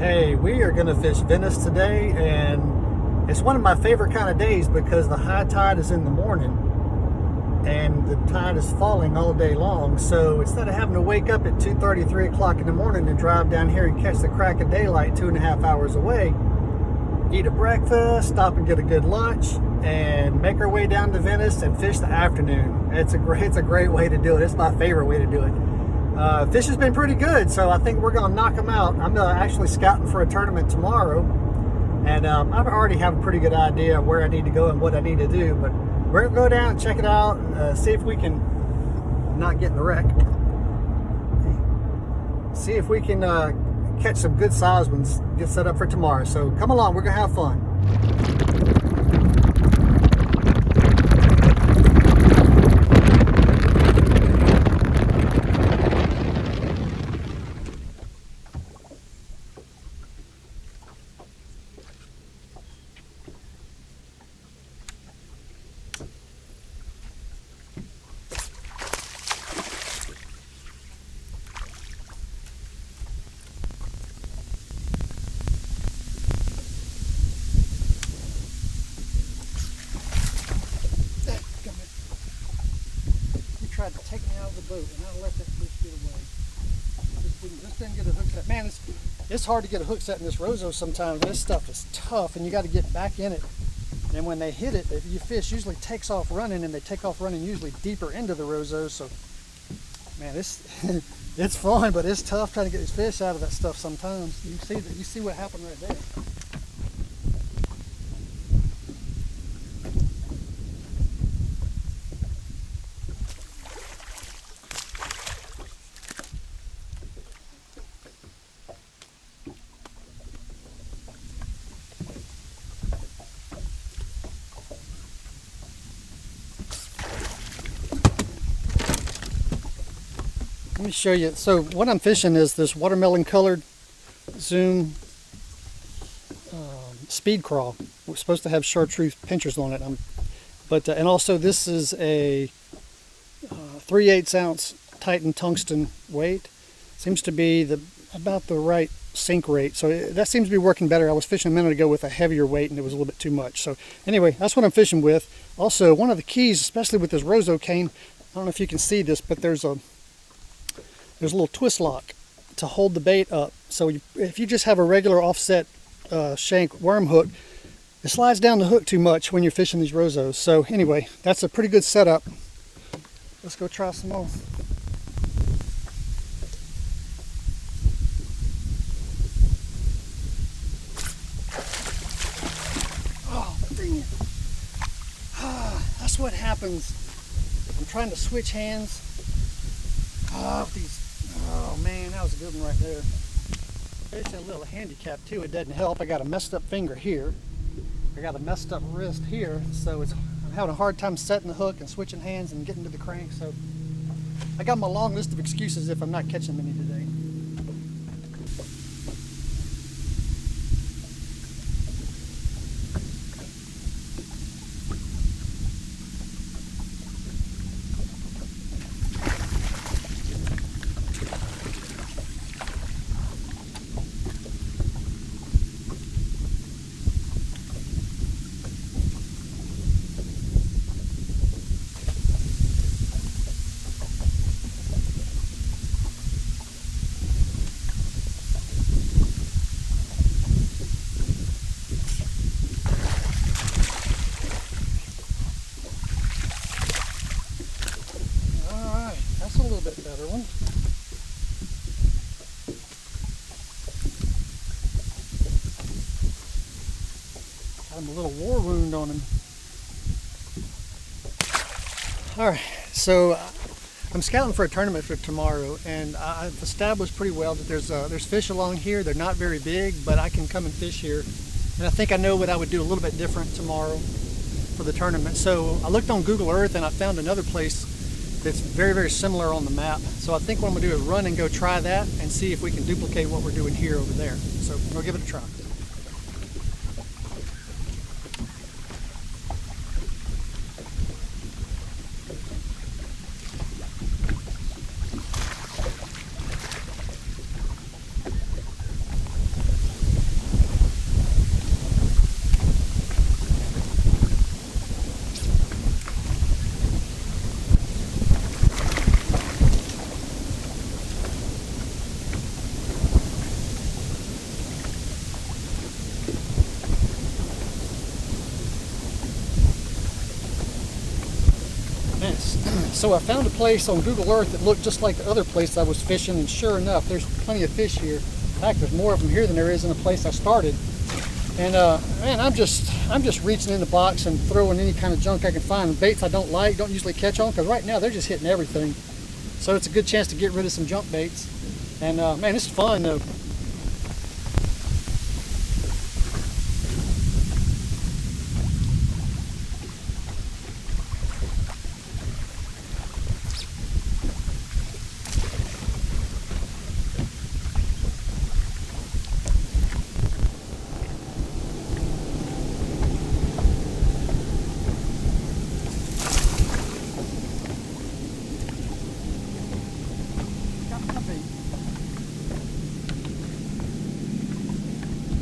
Hey, we are going to fish Venice today, and it's one of my favorite kind of days because the high tide is in the morning and the tide is falling all day long. So instead of having to wake up at 2:30, 3 o'clock in the morning and drive down here and catch the crack of daylight 2.5 hours away, eat a breakfast, stop and get a good lunch, and make our way down to Venice and fish the afternoon. It's a great way to do it. It's my favorite way to do it. Fish has been pretty good, so I think we're going to knock them out. I'm actually scouting for a tournament tomorrow, and I already have a pretty good idea of where I need to go and what I need to do, but we're going to go down and check it out, see if we can not get in the wreck. See if we can catch some good sized ones, get set up for tomorrow. So come along, we're going to have fun. Tried to take me out of the boat, and I let that fish get away. Just didn't get a hook set. Man, it's hard to get a hook set in this rousseau sometimes. This stuff is tough, and you got to get back in it. And when they hit it, your fish usually takes off running, and they take off running usually deeper into the rousseau. So, man, it's fun, but it's tough trying to get these fish out of that stuff sometimes. You see what happened right there. Let me show you. So what I'm fishing is this watermelon colored Zoom speed crawl. We're supposed to have chartreuse pinchers on it. And also this is a 3/8 ounce Titan tungsten weight. Seems to be about the right sink rate. So that seems to be working better. I was fishing a minute ago with a heavier weight and it was a little bit too much. So anyway, that's what I'm fishing with. Also, one of the keys, especially with this rousseau cane, I don't know if you can see this, but there's a little twist lock to hold the bait up. So if you just have a regular offset shank worm hook, it slides down the hook too much when you're fishing these rousseaus. So anyway, that's a pretty good setup. Let's go try some more. Oh, dang it. That's what happens. I'm trying to switch hands. Oh man, that was a good one right there. There's a little handicap too. It doesn't help. I got a messed up finger here. I got a messed up wrist here. So I'm having a hard time setting the hook and switching hands and getting to the crank. So I got my long list of excuses if I'm not catching many today. That's a little bit better one. Got him a little war wound on him. Alright, so I'm scouting for a tournament for tomorrow, and I've established pretty well that there's fish along here. They're not very big, but I can come and fish here. And I think I know what I would do a little bit different tomorrow for the tournament. So I looked on Google Earth and I found another place that's very, very similar on the map. So I think what I'm gonna do is run and go try that and see if we can duplicate what we're doing here over there. So we'll give it a try. So I found a place on Google Earth that looked just like the other place I was fishing, and sure enough, there's plenty of fish here. In fact, there's more of them here than there is in the place I started. And man, I'm just reaching in the box and throwing any kind of junk I can find. Baits I don't usually catch on, because right now they're just hitting everything. So it's a good chance to get rid of some junk baits. And man, this is fun though.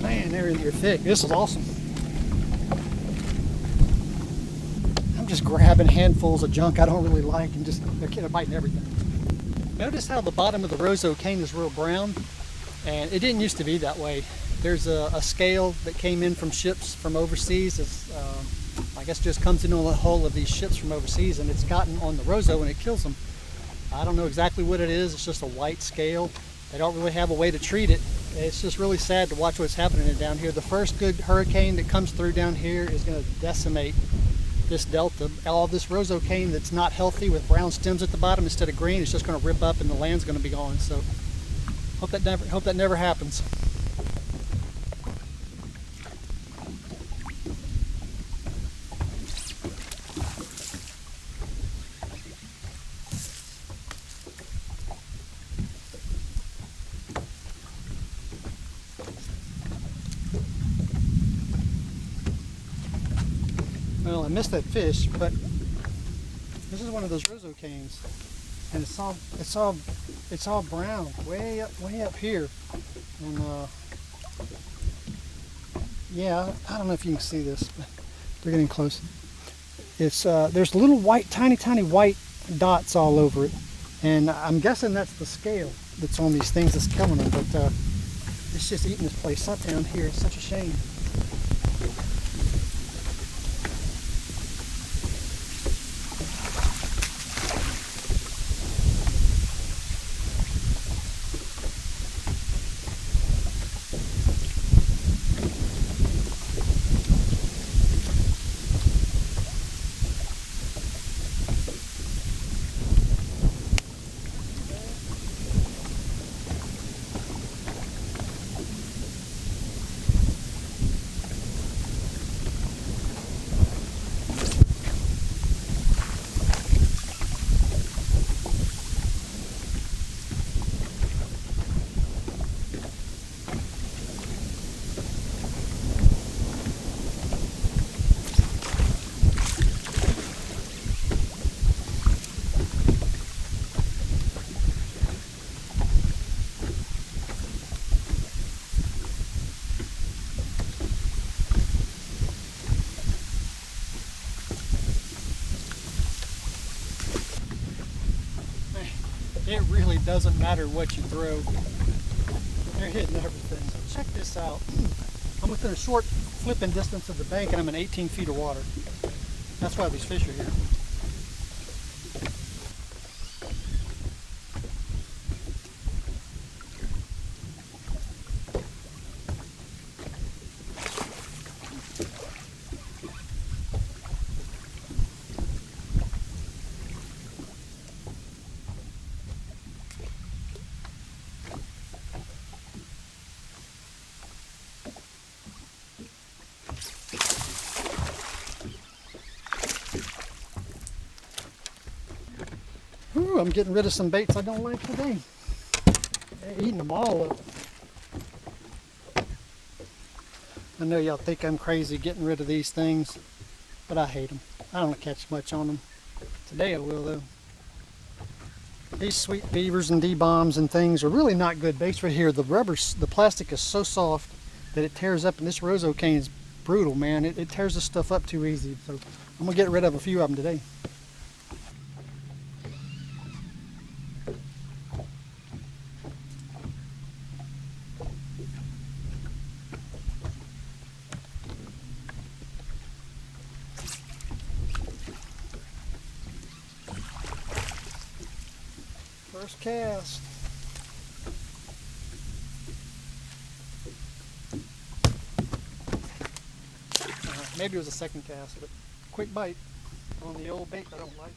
Man, they're thick. This is awesome. I'm just grabbing handfuls of junk I don't really like, and they're biting everything. Notice how the bottom of the rousseau cane is real brown, and it didn't used to be that way. There's a scale that came in from ships from overseas. It's, I guess just comes in on the hull of these ships from overseas, and it's gotten on the rousseau and it kills them. I don't know exactly what it is. It's just a white scale. They don't really have a way to treat it. It's just really sad to watch what's happening down here. The first good hurricane that comes through down here is going to decimate this delta. All this rousseau cane that's not healthy with brown stems at the bottom instead of green, it's just going to rip up and the land's going to be gone. So hope that never happens. Well, I missed that fish, but this is one of those rousseau canes, and it's all brown, way up here, and yeah, I don't know if you can see this, but they're getting close. It's there's little tiny white dots all over it, and I'm guessing that's the scale that's on these things that's killing them. But it's just eating this place up down here. It's such a shame. It really doesn't matter what you throw. They're hitting everything. So check this out. I'm within a short flipping distance of the bank, and I'm in 18 feet of water. That's why these fish are here. Ooh, I'm getting rid of some baits I don't like today. They're eating them all up. I know y'all think I'm crazy getting rid of these things, but I hate them. I don't catch much on them. Today I will though. These sweet beavers and D-bombs and things are really not good baits right here. The plastic is so soft that it tears up, and this rousseau cane is brutal, man. It tears this stuff up too easy. So I'm gonna get rid of a few of them today. First cast. Maybe it was a second cast, but quick bite on the old bait I don't like.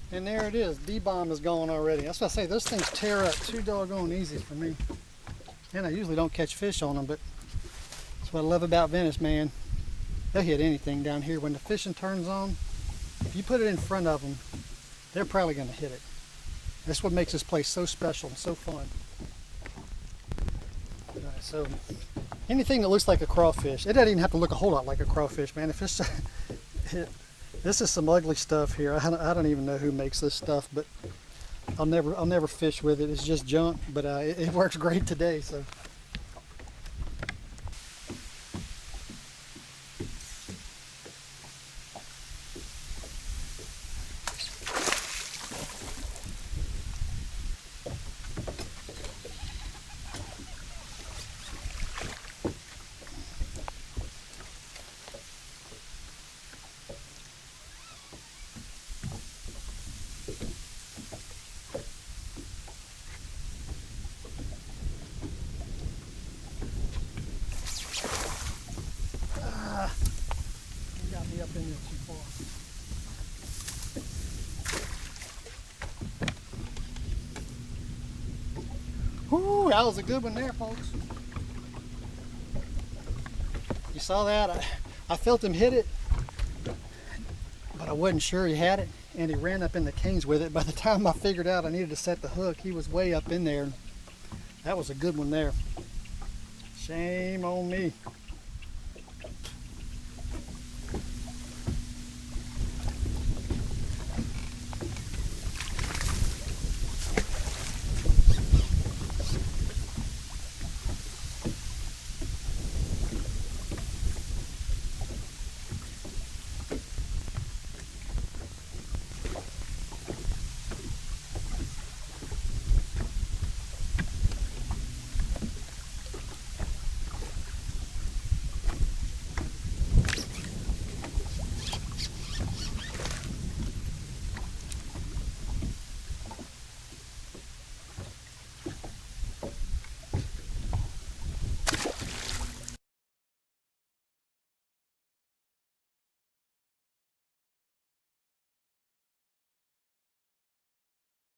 And there it is. D-bomb is gone already. That's what I say. Those things tear up too doggone easy for me. And I usually don't catch fish on them, but that's what I love about Venice, man. They'll hit anything down here. When the fishing turns on, if you put it in front of them, they're probably going to hit it. That's what makes this place so special and so fun. All right, so anything that looks like a crawfish, it doesn't even have to look a whole lot like a crawfish, man. If it's this is some ugly stuff here. I don't even know who makes this stuff, but I'll never fish with it. It's just junk, but it works great today. So. Up in there too far. Whoo, that was a good one there, folks. You saw that? I felt him hit it, but I wasn't sure he had it, and he ran up in the canes with it. By the time I figured out I needed to set the hook, he was way up in there. That was a good one there. Shame on me.